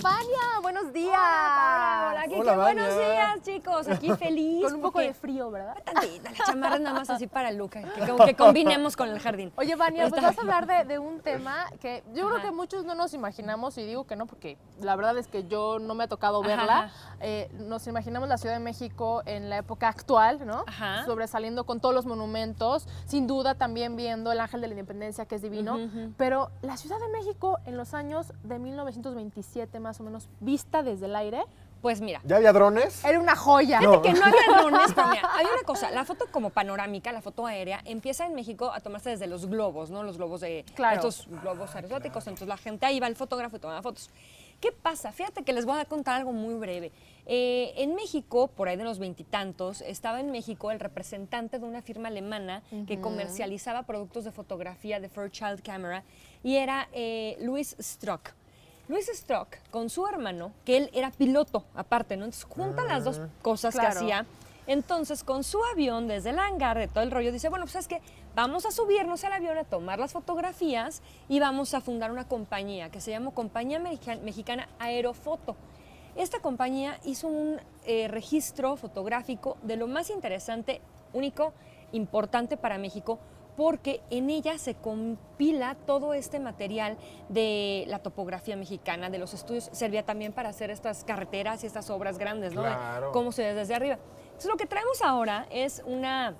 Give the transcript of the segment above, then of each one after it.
Vania, buenos días. Hola, Kike, Hola, Vania. buenos días, chicos. Aquí feliz. Con un poco de frío, ¿verdad? Tantita, la chamarra nada más así para Luca, que combinemos con el jardín. Oye, Vania, pues Está- vas a hablar de un tema que yo creo que muchos no nos imaginamos, y digo que no porque la verdad es que yo no me ha tocado verla. Nos imaginamos la Ciudad de México en la época actual, ¿no? Ajá. Sobresaliendo con todos los monumentos, sin duda también viendo el Ángel de la Independencia, que es divino, pero la Ciudad de México en los años de 1927 más o menos, vista desde el aire, Pues mira, ¿Ya había drones? era una joya. No. que no había drones, pero mira, hay una cosa, la foto como panorámica, la foto aérea, empieza en México a tomarse desde los globos, ¿no? Los globos de Claro. estos globos aerostáticos, entonces la gente ahí va el fotógrafo y toma fotos. ¿Qué pasa? Fíjate que les voy a contar algo muy breve. En México, por ahí de los veintitantos, estaba en México el representante de una firma alemana que comercializaba productos de fotografía de Fairchild Camera y era Louis Strock. Luis Strock, con su hermano, que él era piloto aparte, ¿no? Entonces junta las dos cosas que Claro. hacía. Entonces, con su avión, desde el hangar, de todo el rollo, dice, bueno, pues es que vamos a subirnos al avión a tomar las fotografías y vamos a fundar una compañía que se llama Compañía Mexicana Aerofoto. Esta compañía hizo un registro fotográfico de lo más interesante, único, importante para México, porque en ella se compila todo este material de la topografía mexicana, de los estudios, servía también para hacer estas carreteras y estas obras grandes, ¿no? Claro. De cómo se ve desde arriba. Entonces lo que traemos ahora es una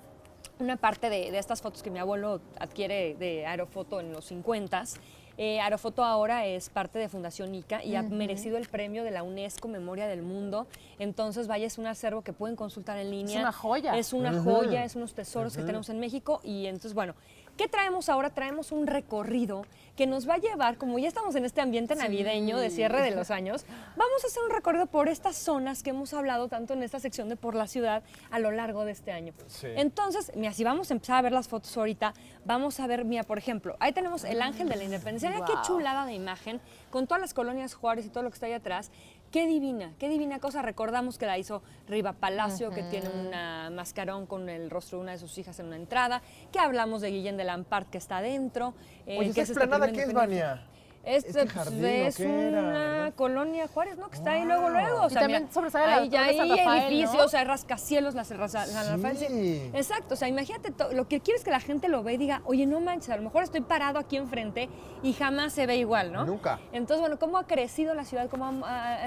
parte de estas fotos que mi abuelo adquiere de Aerofoto en los 50s. Aerofoto ahora es parte de Fundación ICA y ha merecido el premio de la UNESCO Memoria del Mundo. Entonces, vaya, es un acervo que pueden consultar en línea. Es una joya. Es una joya, es unos tesoros que tenemos en México. Y entonces, bueno, ¿qué traemos ahora? Traemos un recorrido que nos va a llevar, como ya estamos en este ambiente navideño de cierre de los años, vamos a hacer un recorrido por estas zonas que hemos hablado tanto en esta sección de Por la Ciudad a lo largo de este año. Sí. Entonces, mira, si vamos a empezar a ver las fotos ahorita, vamos a ver, mira, por ejemplo, ahí tenemos el Ángel de la Independencia. Mira qué Wow. chulada de imagen, con todas las colonias Juárez y todo lo que está ahí atrás. Qué divina cosa. Recordamos que la hizo Riva Palacio, que tiene un mascarón con el rostro de una de sus hijas en una entrada, que hablamos de Guillén de Lampart, que está adentro. Oye, que ¿esa es esta explanada primera qué es, independencia. Vania? Este ¿Este jardín o es qué era, una verdad? colonia Juárez, ¿no? Que está ahí luego. O Y sea, también mira, sobresale la ahí ya Torre San hay Rafael, edificios, ¿no? hay rascacielos, San Rafael. Sí. Exacto, o sea, imagínate, lo que quieres que la gente lo vea y diga, oye, no manches, a lo mejor estoy parado aquí enfrente y jamás se ve igual, ¿no? Nunca. Entonces, bueno, ¿cómo ha crecido la ciudad? ¿Cómo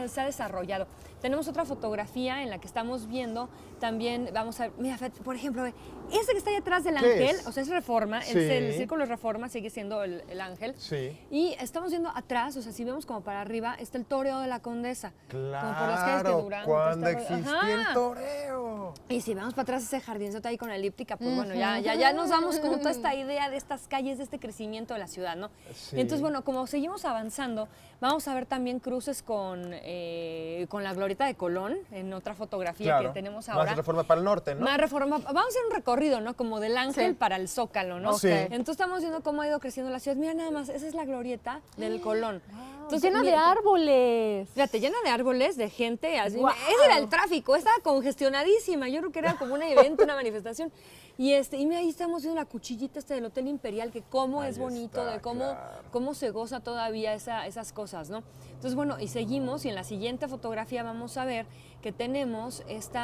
se ha desarrollado? Tenemos otra fotografía en la que estamos viendo también, vamos a ver, mira, por ejemplo, ve, ese que está ahí atrás del ¿Qué ángel, es? o sea, es Reforma, Sí. el círculo de Reforma sigue siendo el ángel. Sí. Y estamos viendo atrás, o sea, si vemos como para arriba, está el toreo de la Condesa. Claro, Como por las calles que Durán. cuando está- existía Ajá. el toreo. Y si vemos para atrás ese jardinzote ahí con la elíptica, pues bueno, ya nos damos como toda esta idea de estas calles, de este crecimiento de la ciudad, ¿no? Sí. Entonces, bueno, como seguimos avanzando, vamos a ver también cruces con la glorieta de Colón, en otra fotografía que tenemos ahora. Más Reforma para el norte, ¿no? Más Reforma. Vamos a hacer un recorrido, ¿no? Como del Ángel Sí. para el Zócalo, ¿no? Sí. Entonces estamos viendo cómo ha ido creciendo la ciudad. Mira nada más, esa es la glorieta del Colón. Entonces, Llena de mira, árboles. Fíjate, llena de árboles, de gente. Así, Guau. Ese era el tráfico, estaba congestionadísima. Yo creo que era como un evento, una manifestación. Y mira, ahí estamos viendo la cuchillita del Hotel Imperial, que cómo Ahí es bonito, está, de cómo, claro. cómo se goza todavía esas cosas, ¿no? Entonces, bueno, y seguimos, y en la siguiente fotografía vamos a ver que tenemos este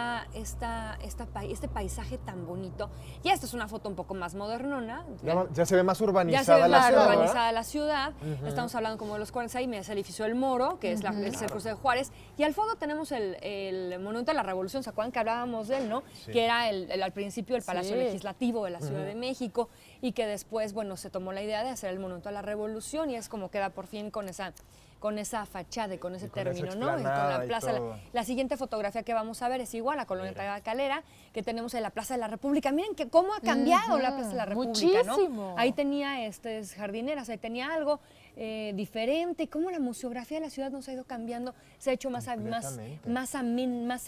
paisaje tan bonito. Y esta es una foto un poco más modernona. Ya se ve más Ya urbanizada se ve la más ciudad, ¿verdad? urbanizada la ciudad. Estamos hablando como de los 40 ahí, mira, es el edificio del Moro, que es el Cruce de Juárez. Y al fondo tenemos el Monumento a la Revolución, ¿se acuerdan que hablábamos de él, no? Sí. Que era al principio el Palacio Sí. Legislativo de la Ciudad de México y que después, bueno, se tomó la idea de hacer el Monumento a la Revolución y es como queda por fin con esa fachada y con ese Y con término, esa ¿no? Y con explanada la y plaza. todo. La siguiente fotografía que vamos a ver es igual, la colonia Tabacalera, que tenemos en la Plaza de la República. Miren que cómo ha cambiado la Plaza de la República, Muchísimo. ¿no? Ahí tenía jardineras, ahí tenía algo diferente, cómo la museografía de la ciudad nos ha ido cambiando, se ha hecho más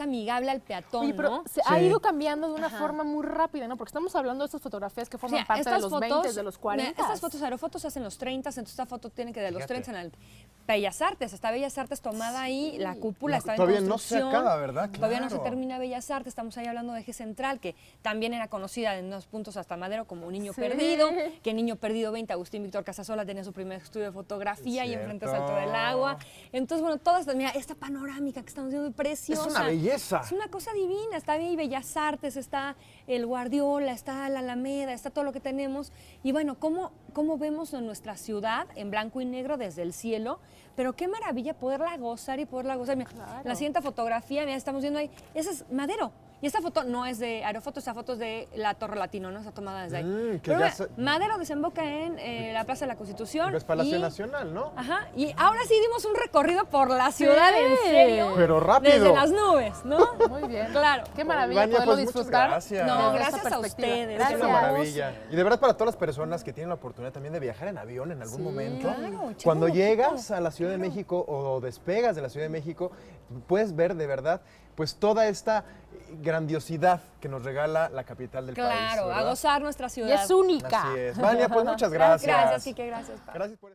amigable al peatón, Oye, pero ¿no? se ha Sí. ido cambiando de una Ajá. forma muy rápida, ¿no? Porque estamos hablando de estas fotografías que forman Sí, parte de estas los fotos, 20, de los 40. Estas fotos, aerofotos se hacen los 30, entonces esta foto tiene que de los Fíjate. 30 en el Bellas Artes, está Bellas Artes tomada ahí, la cúpula está en Todavía no se construcción. acaba, ¿verdad? Todavía no se Claro. termina Bellas Artes, estamos ahí hablando de Eje Central, que también era conocida en unos puntos hasta Madero como Niño Sí. Perdido, que Niño Perdido 20, Agustín Víctor Casasola tenía su primer estudio de de fotografía Es y enfrente cierto. salto del agua. Entonces, bueno, toda esta, mira, esta panorámica que estamos viendo es preciosa. Es una belleza. Es una cosa divina. Está ahí Bellas Artes, está el Guardiola, está la Alameda, está todo lo que tenemos. Y bueno, ¿cómo vemos en nuestra ciudad en blanco y negro desde el cielo? Pero qué maravilla poderla gozar y poderla gozar. Mira, Claro. la siguiente fotografía, mira, estamos viendo ahí, esa es Madero. Y esta foto no es de Aerofoto, esta foto es de la Torre Latino, ¿no? Está tomada desde ahí. Que Pero ya mira, se- Madero desemboca en la Plaza de la Constitución. Es Palacio y- Nacional, ¿no? Ajá, y ahora sí dimos un recorrido por la ciudad, en serio. Pero rápido. Desde las nubes, ¿no? Muy bien. Claro. Qué maravilla Vania, poderlo pues, muchas disfrutar. gracias. No, desde gracias esta a perspectiva. ustedes. Es Gracias. una maravilla. Y de verdad para todas las personas que tienen la oportunidad también de viajar en avión en algún momento, Claro, échale cuando un ojito. llegas a la Ciudad de México o despegas de la Ciudad de México, puedes ver de verdad pues toda esta grandiosidad que nos regala la capital del país. Claro, a ¿verdad? gozar nuestra Y ciudad. es única. Así es. Vania, pues muchas gracias. Gracias, Quique, gracias. Pau. Gracias por